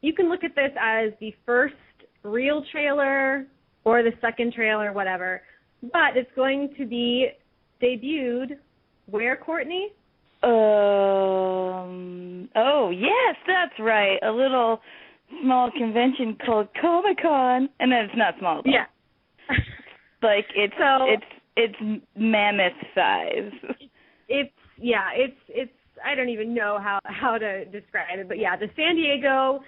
you can look at this as the first real trailer or the second trailer, whatever, but it's going to be debuted where, Courtney? Oh, yes, that's right. A little small convention called Comic-Con, and then it's not small. Yeah. Like it's mammoth size. It's I don't even know how to describe it, but yeah, the San Diego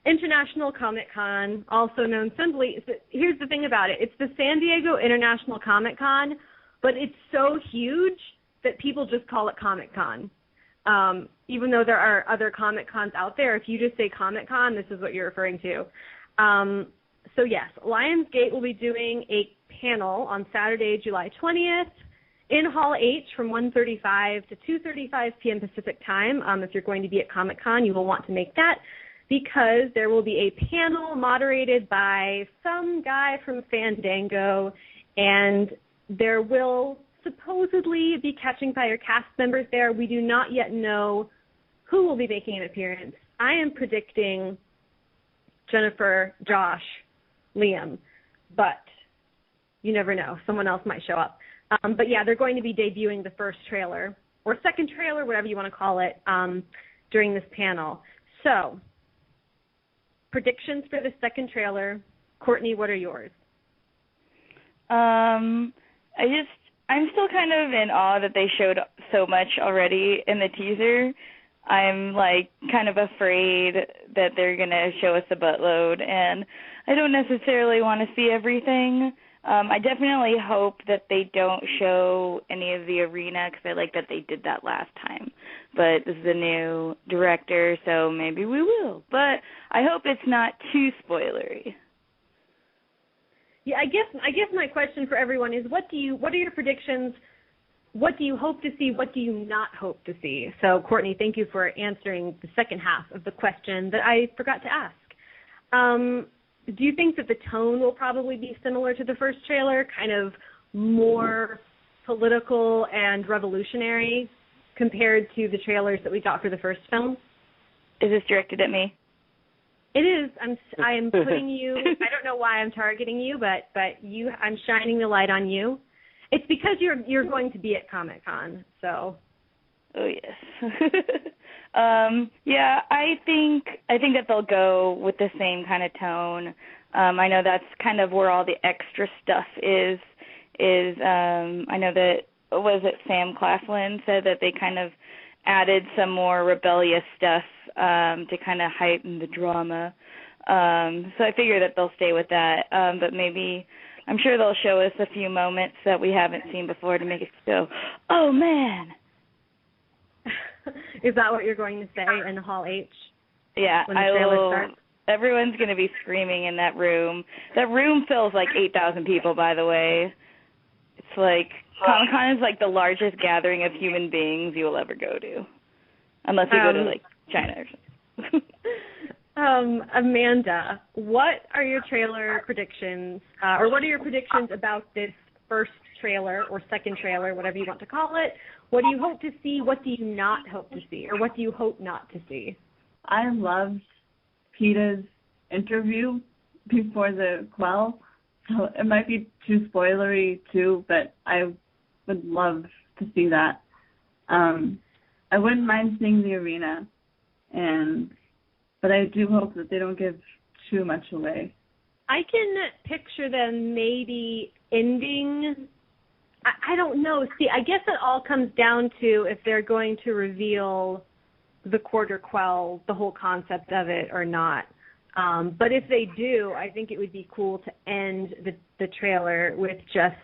International Comic-Con, also known simply, here's the thing about it, it's the San Diego International Comic-Con, but it's so huge that people just call it Comic-Con. Even though there are other Comic-Cons out there, if you just say Comic-Con, this is what you're referring to. So yes, Lionsgate will be doing a panel on Saturday, July 20th in Hall H from 1:35 to 2:35 p.m. Pacific time. If you're going to be at Comic-Con, you will want to make that because there will be a panel moderated by some guy from Fandango, and there will supposedly be Catching Fire cast members there. We do not yet know who will be making an appearance. I am predicting Jennifer, Josh, Liam, but you never know. Someone else might show up. But yeah, they're going to be debuting the first trailer, or second trailer, whatever you want to call it, during this panel. So, predictions for the second trailer. Courtney, what are yours? I'm still kind of in awe that they showed so much already in the teaser. I'm, kind of afraid that they're going to show us a buttload, and I don't necessarily want to see everything. I definitely hope that they don't show any of the arena because I like that they did that last time. But this is a new director, so maybe we will. But I hope it's not too spoilery. Yeah, I guess my question for everyone is what are your predictions? What do you hope to see? What do you not hope to see? So, Courtney, thank you for answering the second half of the question that I forgot to ask. Do you think that the tone will probably be similar to the first trailer, kind of more political and revolutionary compared to the trailers that we got for the first film? Is this directed at me? It is. I am putting you. I don't know why I'm targeting you, but I'm shining the light on you. It's because you're going to be at Comic-Con, so. Oh yes. Yeah, I think that they'll go with the same kind of tone. I know that's kind of where all the extra stuff is. I know that Sam Claflin said that they kind of added some more rebellious stuff to kind of heighten the drama. So I figure that they'll stay with that. But maybe I'm sure they'll show us a few moments that we haven't seen before to make us go, oh man. Is that what you're going to say in Hall H? Yeah, when the trailer starts? Everyone's going to be screaming in that room. That room fills 8,000 people, by the way. It's Comic-Con is the largest gathering of human beings you will ever go to. Unless you go to, China or something. Amanda, what are your trailer predictions, or what are your predictions about this first trailer or second trailer, whatever you want to call it? What do you hope to see? What do you not hope to see? Or what do you hope not to see? I loved Peeta's interview before the quell, so it might be too spoilery too, but I would love to see that. I wouldn't mind seeing the arena, but I do hope that they don't give too much away. I can picture them maybe ending. I don't know. See, I guess it all comes down to if they're going to reveal the quarter quell, the whole concept of it, or not. But if they do, I think it would be cool to end the trailer with just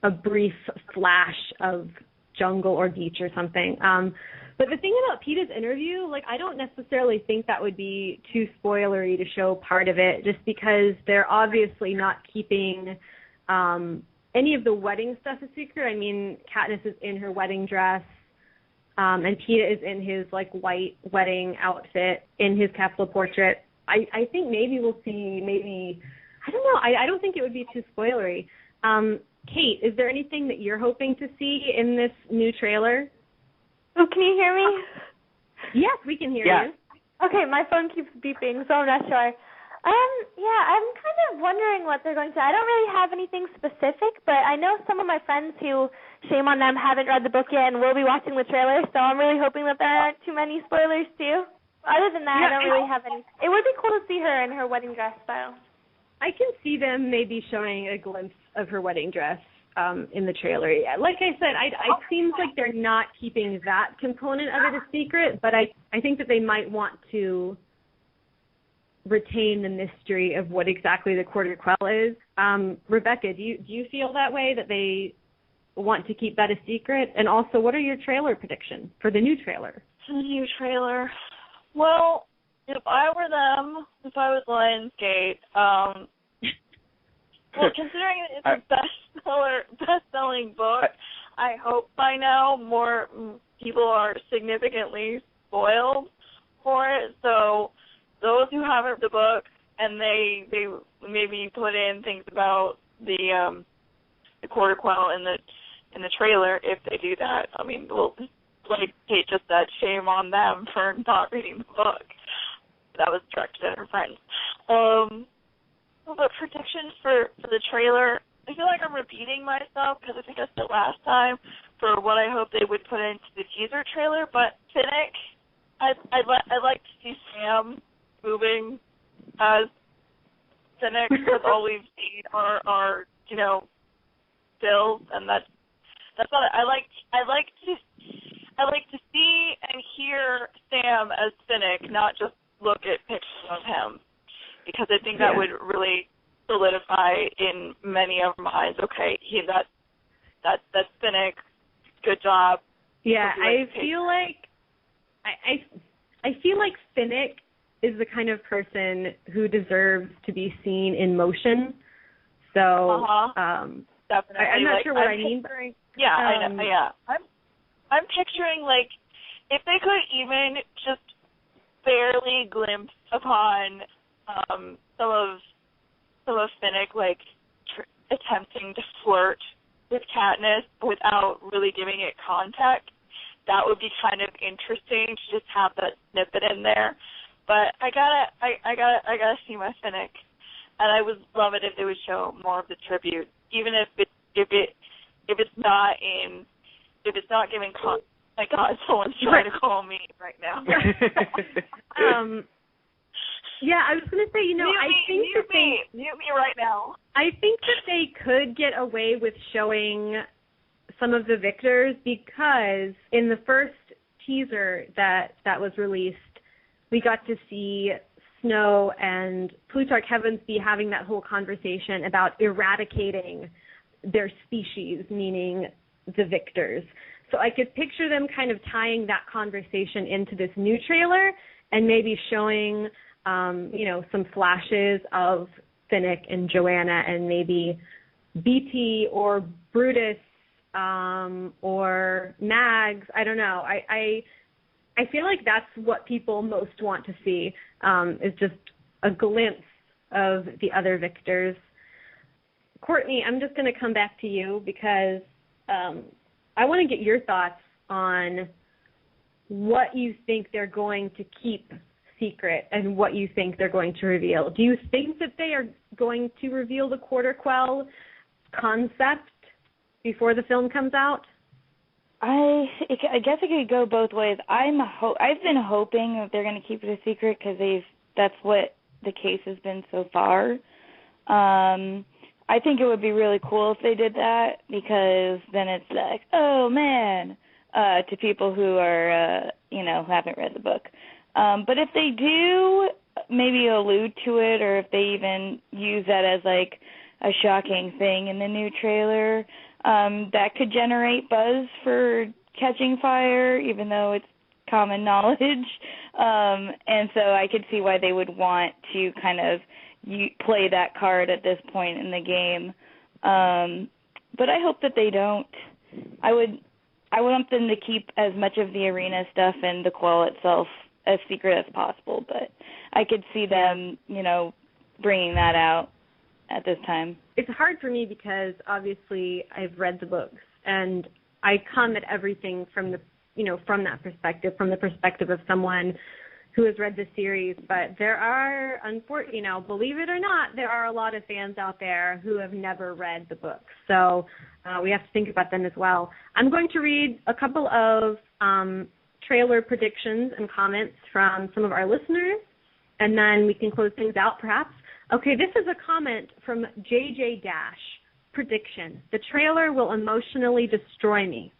a brief flash of jungle or beach or something. But the thing about Peeta's interview, I don't necessarily think that would be too spoilery to show part of it, just because they're obviously not keeping any of the wedding stuff a secret. I mean, Katniss is in her wedding dress, and Peeta is in his white wedding outfit in his capsule portrait. I think maybe we'll see. I don't know. I don't think it would be too spoilery. Kate, is there anything that you're hoping to see in this new trailer? Oh, can you hear me? Yes, we can hear you. Okay, my phone keeps beeping, so I'm not sure. I'm kind of wondering what they're going to. I don't really have anything specific, but I know some of my friends who, shame on them, haven't read the book yet and will be watching the trailer, so I'm really hoping that there aren't too many spoilers, too. Other than that, I don't really have any. It would be cool to see her in her wedding dress style. I can see them maybe showing a glimpse of her wedding dress in the trailer. Like I said, it seems like they're not keeping that component of it a secret, but I think that they might want to retain the mystery of what exactly the Quarter Quell is. Rebekah, do you feel that way, that they want to keep that a secret? And also, what are your trailer predictions for the new trailer? The new trailer. Well, if I were them, if I was Lionsgate, well, considering it's a best-selling book, I hope by now more people are significantly spoiled for it. So those who haven't read the book and they maybe put in things about the Quarter Quell in the trailer, if they do that, I mean, well, like Kate just said, shame on them for not reading the book. That was directed at her friends. But predictions for the trailer, I feel like I'm repeating myself because I think I said last time for what I hope they would put into the teaser trailer. But Finnick, I'd like to see Sam moving as Finnick, because all we've seen are stills, and that's what I like to see and hear Sam as Finnick, not just look at pictures of him, because I think that would really solidify in many of our minds. Okay, that's Finnick. Good job. Yeah, I feel like Finnick is the kind of person who deserves to be seen in motion. So, definitely. I'm not sure what I mean. Yeah, I know. Yeah, I'm picturing, like, if they could even just barely glimpse upon some of Finnick, like, attempting to flirt with Katniss without really giving it context. That would be kind of interesting to just have that snippet in there. But I gotta see my Finnick, and I would love it if they would show more of the tribute, even if it's not giving context. My God, someone's trying to call me right now. Yeah, I was going to say, mute me right now. I think that they could get away with showing some of the victors, because in the first teaser that was released, we got to see Snow and Plutarch Heavensbee having that whole conversation about eradicating their species, meaning the victors. So I could picture them kind of tying that conversation into this new trailer and maybe showing, some flashes of Finnick and Joanna and maybe BT or Brutus or Mags. I don't know. I feel like that's what people most want to see, is just a glimpse of the other victors. Courtney, I'm just going to come back to you because I want to get your thoughts on what you think they're going to keep secret and what you think they're going to reveal. Do you think that they are going to reveal the Quarter Quell concept before the film comes out? I guess it could go both ways. I've been hoping that they're going to keep it a secret because that's what the case has been so far. I think it would be really cool if they did that, because then it's like, oh man, to people who are who haven't read the book. But if they do maybe allude to it, or if they even use that as like a shocking thing in the new trailer, that could generate buzz for Catching Fire, even though it's common knowledge. And so I could see why they would want to kind of play that card at this point in the game. But I hope that they don't. I want them to keep as much of the arena stuff and the Quell itself as secret as possible, but I could see them, bringing that out at this time. It's hard for me because obviously I've read the books and I come at everything from the, from that perspective, from the perspective of someone who has read the series, but there are, believe it or not, there are a lot of fans out there who have never read the book. So we have to think about them as well. I'm going to read a couple of trailer predictions and comments from some of our listeners, and then we can close things out perhaps. Okay, this is a comment from JJ Dash. Prediction: the trailer will emotionally destroy me.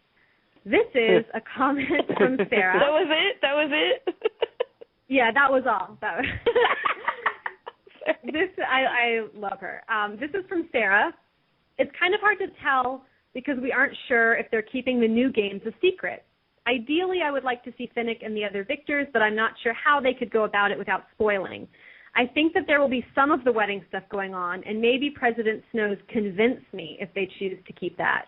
This is a comment from Sarah. That was it? Yeah, that was all. I love her. This is from Sarah. It's kind of hard to tell because we aren't sure if they're keeping the new games a secret. Ideally, I would like to see Finnick and the other victors, but I'm not sure how they could go about it without spoiling. I think that there will be some of the wedding stuff going on, and maybe President Snow's convince me if they choose to keep that.